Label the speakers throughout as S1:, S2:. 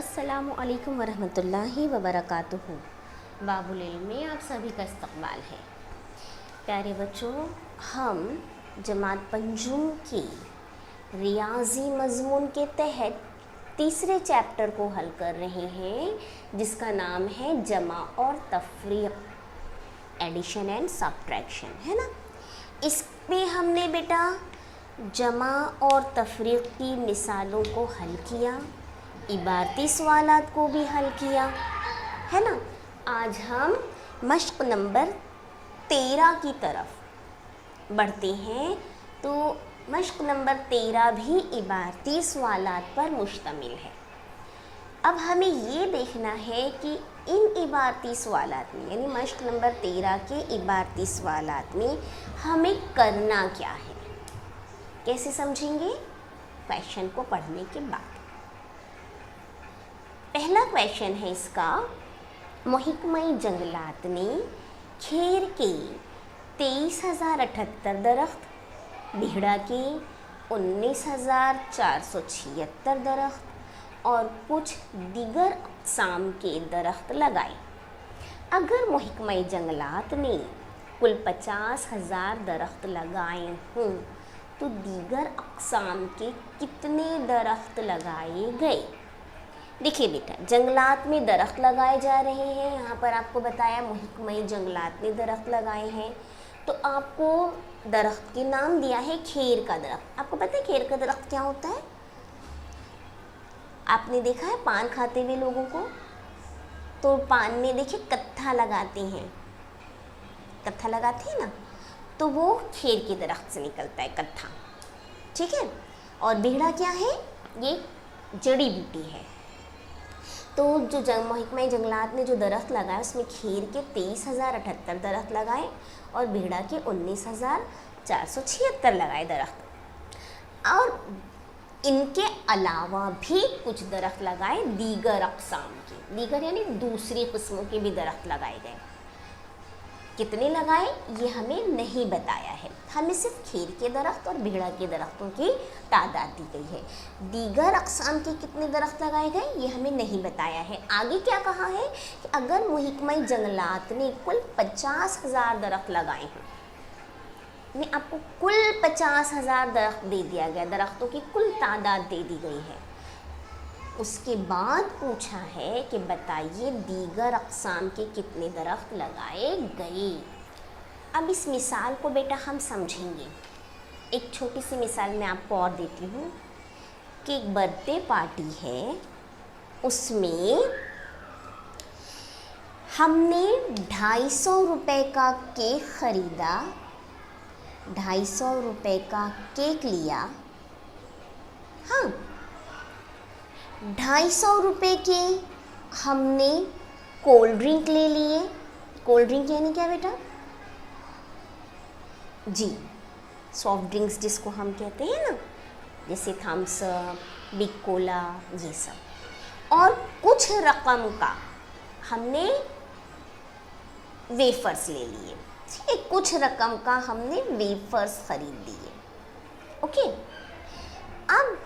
S1: अस्सलामु अलैकुम वरहमतुल्लाहि वबरकातुहू। बाबुल इल्म में आप सभी का इस्तक़बाल है। प्यारे बच्चों, हम जमात पंजुम की रियाजी मज़मून के तहत तीसरे चैप्टर को हल कर रहे हैं, जिसका नाम है जमा और तफरीक़, एडिशन एंड सब्ट्रैक्शन, है ना। इसमें हमने बेटा जमा और तफरीक़ की मिसालों को हल किया, इबारती सवालात को भी हल किया, है ना। आज हम मश्क नंबर 13 की तरफ बढ़ते हैं। तो मश्क नंबर 13 भी इबारती सवालात पर मुश्तमिल है। अब हमें ये देखना है कि इन इबारती सवालात में, यानी मश्क नंबर 13 के इबारती सवालात में हमें करना क्या है। कैसे समझेंगे? क्वेश्चन को पढ़ने के बाद। पहला क्वेश्चन है इसका, महकमा-ए जंगलात ने खेर के 23,078 दरख्त, बीहड़ा के 19,476 दरख्त और कुछ दीगर अक़साम के दरख्त लगाए। अगर महकमा-ए जंगलात ने कुल 50,000 दरख्त लगाए हों तो दीगर अक़साम के कितने दरख्त लगाए गए? देखिए बेटा, जंगलात में दरख्त लगाए जा रहे हैं। यहाँ पर आपको बताया महकमा-ए जंगलात ने दरख्त लगाए हैं, तो आपको दरख्त के नाम दिया है खेर का दरख्त। आपको पता है खेर का दरख्त क्या होता है? आपने देखा है पान खाते हुए लोगों को, तो पान में देखिए कत्था लगाते हैं, कत्था लगाते हैं ना, तो वो खेर के दरख्त से निकलता है कत्था, ठीक है। और बीहड़ा क्या है? ये जड़ी बूटी है। तो जो महकमा-ए जंगलात ने जो दरख्त लगाए उसमें खेर के 23,078 दरख्त लगाए और बीहड़ा के 19,476 लगाए दरख्त। और इनके अलावा भी कुछ दरख्त लगाए दीगर अक़साम के, दीगर यानी दूसरी किस्मों के भी दरख्त लगाए गए। कितने लगाए ये हमें नहीं बताया है, हमें सिर्फ खेर के दरख्त और बीहड़ा के दरख्तों की तादाद दी गई है। दीगर अक़साम के कितने दरख्त लगाए गए ये हमें नहीं बताया है। आगे क्या कहा है कि अगर महकमा-ए जंगलात ने कुल 50,000 दरख्त लगाए हैं, यानी आपको कुल 50,000 दरख्त दे दिया गया, दरख्तों की कुल तादाद दे दी गई है। उसके बाद पूछा है कि बताइए दीगर अक़साम के कितने दरख्त लगाए गए। अब इस मिसाल को बेटा हम समझेंगे। एक छोटी सी मिसाल मैं आपको और देती हूँ कि एक बर्थडे पार्टी है, उसमें हमने 250 रुपये का केक ख़रीदा, 250 रुपये का केक लिया। हाँ, 250 रुपये के हमने कोल्ड ड्रिंक ले लिए। कोल्ड ड्रिंक यानी क्या बेटा? जी, सॉफ्ट ड्रिंक्स जिसको हम कहते हैं ना, जैसे थम्स अप, बिग कोला, ये सब। और कुछ रकम का हमने वेफर्स ले लिए, ठीक है, कुछ रकम का हमने वेफर्स खरीद लिए। ओके, अब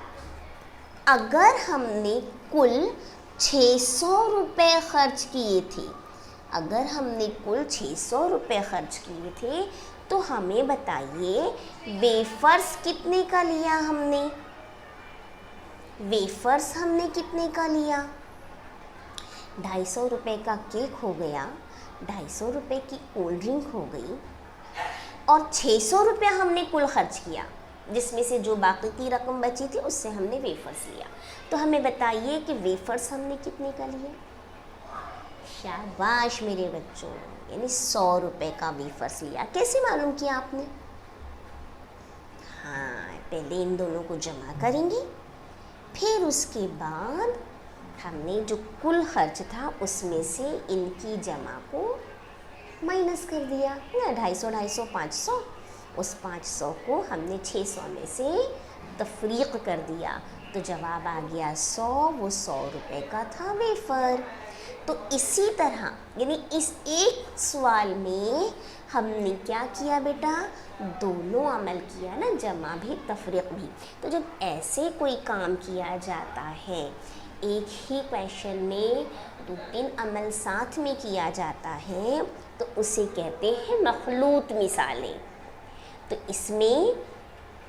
S1: अगर हमने कुल 600 रुपये खर्च किए थे, अगर हमने कुल 600 रुपये खर्च किए थे, तो हमें बताइए वेफर्स कितने का लिया हमने? वेफर्स हमने कितने का लिया? 250 रुपये का केक हो गया, 250 रुपये की कोल्ड ड्रिंक हो गई, और 600 रुपये हमने कुल खर्च किया, जिसमें से जो बाकी की रकम बची थी उससे हमने वेफर्स लिया। तो हमें बताइए कि वेफर्स हमने कितने का लिया? शाबाश मेरे बच्चों, यानी 100 रुपये का वेफर्स लिया। कैसे मालूम किया आपने? हाँ, पहले इन दोनों को जमा करेंगे, फिर उसके बाद हमने जो कुल खर्च था उसमें से इनकी जमा को माइनस कर दिया ना, 250, 500, उस 500 को हमने 600 में से तफरीक़ कर दिया, तो जवाब आ गया 100। वो 100 रुपये का था वेफ़र। तो इसी तरह यानी इस एक सवाल में हमने क्या किया बेटा, दोनों अमल किया ना, जमा भी तफरीक भी। तो जब ऐसे कोई काम किया जाता है, एक ही क्वेश्चन में 2-3 अमल साथ में किया जाता है, तो उसे कहते हैं मखलूत मिसालें। तो इसमें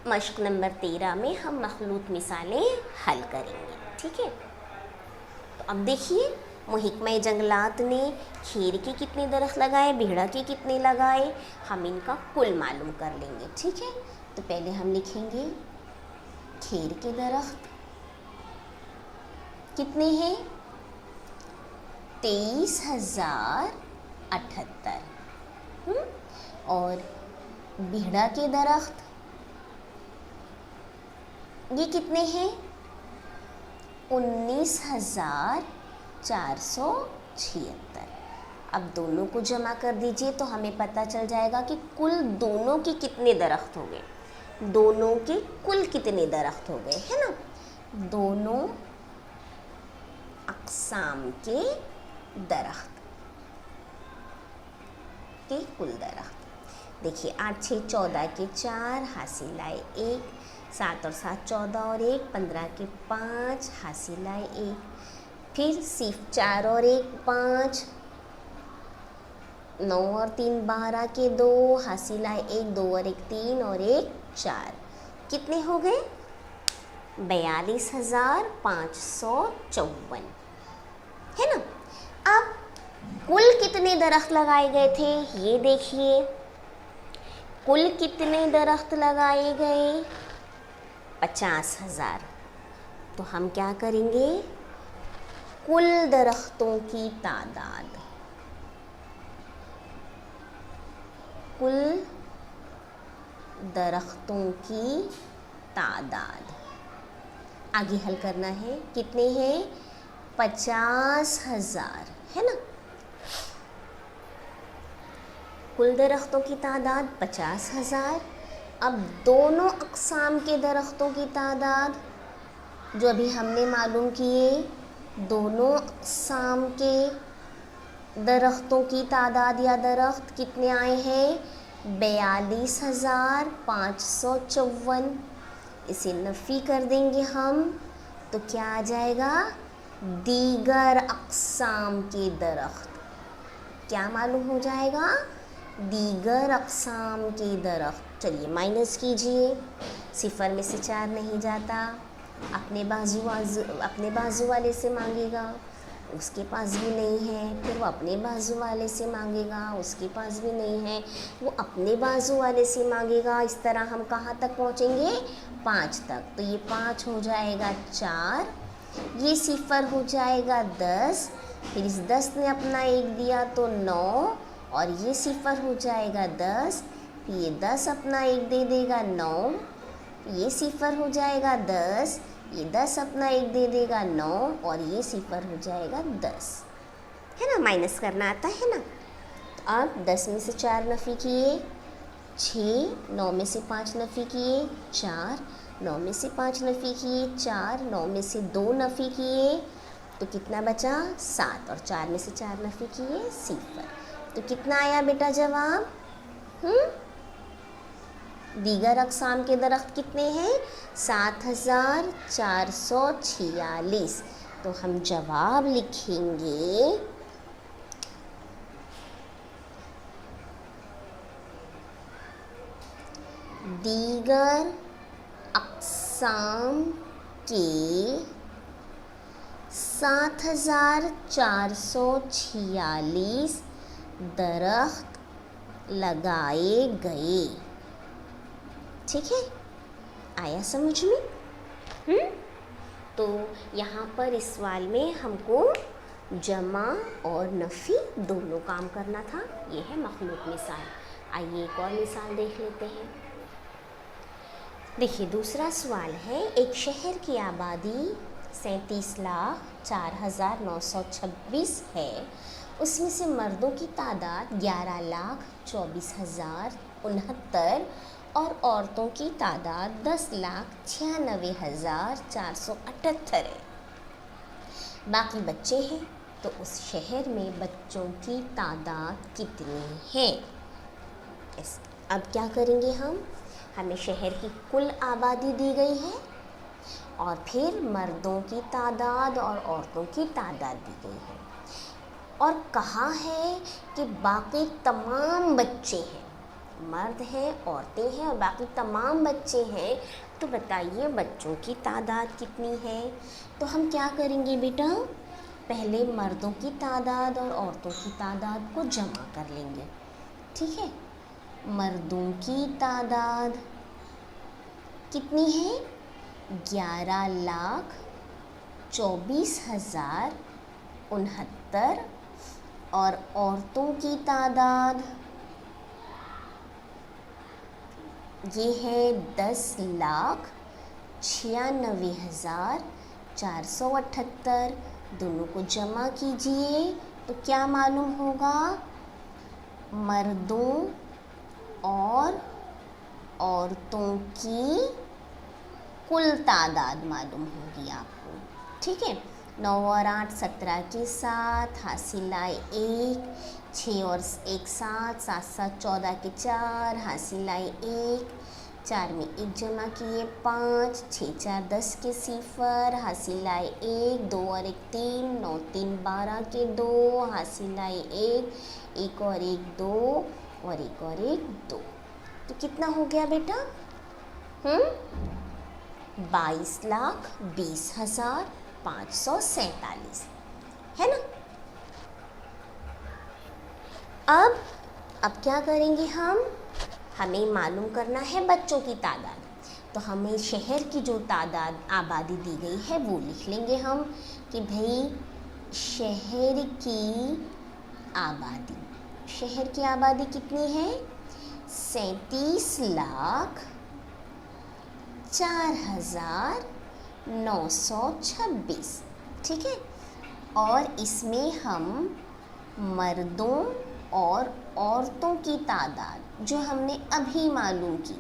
S1: मश्क नंबर 13 में हम मखलूत मिसालें हल करेंगे, ठीक है। तो अब देखिए, महकमा जंगलात ने खीर के कितने दरख्त लगाए, बीड़ा के कितने लगाए, हम इनका कुल मालूम कर लेंगे, ठीक है। तो पहले हम लिखेंगे खीर के दरख्त कितने हैं, 23,078। और बीड़ा के दरख्त ये कितने हैं, 19,476। अब दोनों को जमा कर दीजिए तो हमें पता चल जाएगा कि कुल दोनों के कितने दरख्त हो गए, दोनों के कुल कितने दरख्त हो गए, है ना। दोनों अक़साम के दरख्त के कुल दरख्त देखिए, 8 6 14 के 4 हासिल आए 1, 7 और 7 14 और 1, 15 के 5 हासिल आए 1, फिर सिर्फ 4 और 1 5, 9 और 3 12 के 2 हासिल आए 1, 2 और 1 3 और 1 4, कितने हो गए, 42,554, है ना। अब कुल कितने दरख्त लगाए गए थे, ये देखिए, कुल कितने दरख्त लगाए गए, 50,000। तो हम क्या करेंगे, कुल दरख्तों की तादाद, कुल दरख्तों की तादाद आगे हल करना है, कितने हैं, 50,000, है ना। कुल दरख्तों की तादाद 50,000। अब दोनों अक़साम के दरख्तों की तादाद जो अभी हमने मालूम किए, दोनों अक़साम के दरख्तों की तादाद या दरख्त कितने आए हैं, 42,554। इसे नफ़ी कर देंगे हम तो क्या आ जाएगा, दीगर अक़साम के दरख्त, क्या मालूम हो जाएगा, दीगर अक़साम के दरख्त। चलिए माइनस कीजिए, सिफ़र में से 4 नहीं जाता, अपने बाजू वाले से मांगेगा, उसके पास भी नहीं है, फिर वो अपने बाजू वाले से मांगेगा, उसके पास भी नहीं है, वो अपने बाजू वाले से मांगेगा। इस तरह हम कहाँ तक पहुँचेंगे, 5 तक। तो ये 5 हो जाएगा 4, ये सिफ़र हो जाएगा 10, फिर इस 10 ने अपना 1 दिया तो 9, और ये सिफ़र हो जाएगा 10, ये 10 अपना 1 दे देगा 9, ये सिफ़र हो जाएगा 10, ये 10 अपना 1 दे देगा 9, और ये सिफ़र हो जाएगा 10, है ना। माइनस करना आता है ना। तो अब 10 में से 4 नफ़ी किए 6, 9 में से 5 नफ़ी किए 4, 9 में से 5 नफ़ी किए 4, 9 में से 2 नफ़ी किए तो कितना बचा, 7, और 4 में से 4 नफ़ी किए 0। तो कितना आया बेटा जवाब, दीगर अक़साम के दरख्त कितने हैं, 7,446। तो हम जवाब लिखेंगे दीगर अक़साम के 7,446 दरख्त लगाए गए। ठीक है, आया समझ में। तो यहाँ पर इस सवाल में हमको जमा और नफ़ी दोनों काम करना था। ये है मखलूक मिसाल। आइए एक और मिसाल देख लेते हैं। देखिए दूसरा सवाल है, एक शहर की आबादी 37,04,926 है, उसमें से मर्दों की तादाद 11,24,069 और औरतों की तादाद 10,96,478 है। बाकी बच्चे हैं, तो उस शहर में बच्चों की तादाद कितनी है। अब क्या करेंगे हम, हमें शहर की कुल आबादी दी गई है और फिर मर्दों की तादाद और औरतों की तादाद दी गई है और कहा है कि बाकी तमाम बच्चे हैं, मर्द हैं, औरतें हैं और बाकी तमाम बच्चे हैं। तो बताइए बच्चों की तादाद कितनी है। तो हम क्या करेंगे बेटा, पहले मर्दों की तादाद और औरतों की तादाद को जमा कर लेंगे। ठीक है, मर्दों की तादाद कितनी है, 11,24,069 और औरतों की तादाद ये है 10,96,478। दोनों को जमा कीजिए तो क्या मालूम होगा, मर्दों और औरतों की कुल तादाद मालूम होगी आपको। ठीक है, 9 और 8 17 के 7, हासिल आए 1, 6 और 1 7, 7 7 14 के 4, हासिल आए 1, 4 में 1 जमा किए 5, 6 4 10 के 0, हासिल आए 1, 2 और 1 3, 9 3 12 के 2, हासिल आए 1, 1 और 1 2 और 1 और 1 2। तो कितना हो गया बेटा, 22,20,547 है ना। अब क्या करेंगे हम, हमें मालूम करना है बच्चों की तादाद। तो हमें शहर की जो तादाद आबादी दी गई है वो लिख लेंगे हम कि भाई शहर की आबादी कितनी है, 37,04,926। ठीक है, और इसमें हम मर्दों और औरतों की तादाद जो हमने अभी मालूम की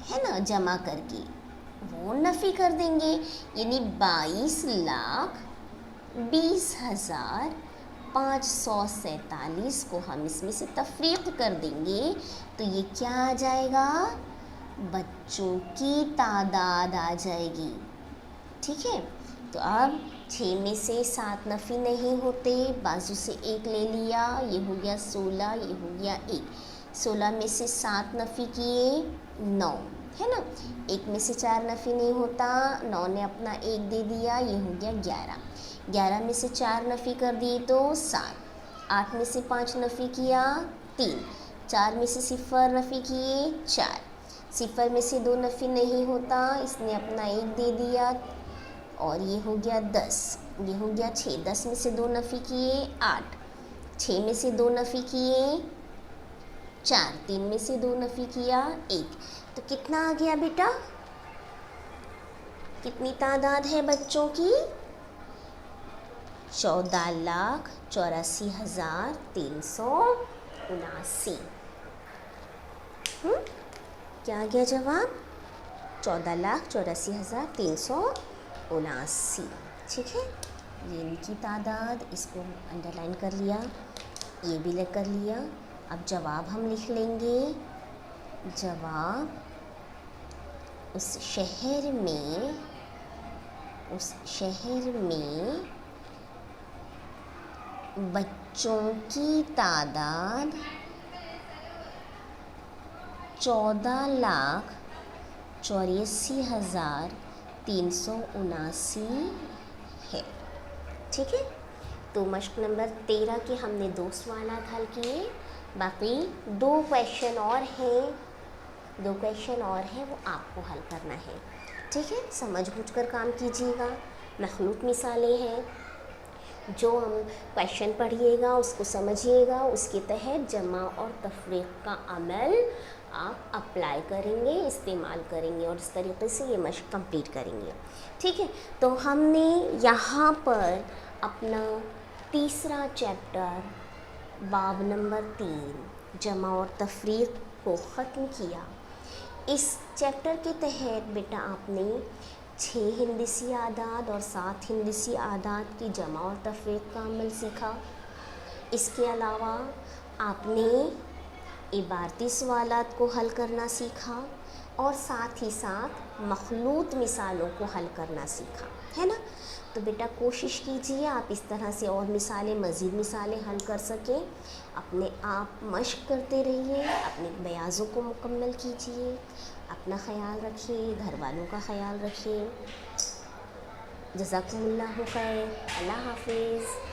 S1: है ना जमा करके, वो नफ़ी कर देंगे, यानी 22,20,547 को हम इसमें से तफरीक कर देंगे तो ये क्या आ जाएगा, बच्चों की तादाद आ जाएगी। ठीक है, तो अब 6 में से 7 नफ़ी नहीं होते, बाजू से 1 ले लिया, ये हो गया 16, ये हो गया 1, 16 में से 7 नफ़ी किए 9 है ना, 1 में से 4 नफ़ी नहीं होता, 9 ने अपना 1 दे दिया, ये हो गया 11, 11 में से 4 नफ़ी कर दिए तो 7, 8 में से 5 नफ़ी किया 3, 4 में से 0 नफ़ी किए 4, 0 में से 2 नफ़ी नहीं होता, इसने अपना 1 दे दिया और ये हो गया 10, ये हो गया 6, 10 में से 2 नफ़ी किए 8, 6 में से 2 नफ़ी किए 4, 3 में से 2 नफ़ी किया 1। तो कितना आ गया बेटा, कितनी तादाद है बच्चों की, 14,84,379। क्या आ गया जवाब, 14,84,379। ठीक है, ये इनकी तादाद, इसको अंडरलाइन कर लिया, ये भी कर लिया। अब जवाब हम लिख लेंगे, जवाब उस शहर में बच्चों की तादाद 14,84,379 है। ठीक है, तो मश्क नंबर 13 के हमने 2 सवालात हल किए, बाकी 2 क्वेश्चन और हैं वो आपको हल करना है। ठीक है, समझ बूझकर काम कीजिएगा। मखलूत मिसालें हैं, जो हम क्वेश्चन पढ़िएगा उसको समझिएगा, उसके तहत जमा और तफरीक का अमल आप अप्लाई करेंगे, इस्तेमाल करेंगे और इस तरीके से ये मश्क कंप्लीट करेंगे। ठीक है, तो हमने यहाँ पर अपना तीसरा चैप्टर बाब नंबर 3 जमा और तफरीक को ख़त्म किया। इस चैप्टर के तहत बेटा आपने 6 हिंदसी आदाद और 7 हिंदसी आदाद की जमा और तफरीक का अमल सीखा। इसके अलावा आपने इबारती सवालात को हल करना सीखा और साथ ही साथ मखलूत मिसालों को हल करना सीखा, है ना। तो बेटा कोशिश कीजिए आप इस तरह से और मिसालें, मज़ीद मिसालें हल कर सकें। अपने आप मश्क करते रहिए, अपने बयाज़ों को मुकम्मल कीजिए। अपना ख़याल रखिए, घर वालों का ख़याल रखिए। जज़ाकुमुल्लाहु खैर। अल्लाह हाफ़िज़।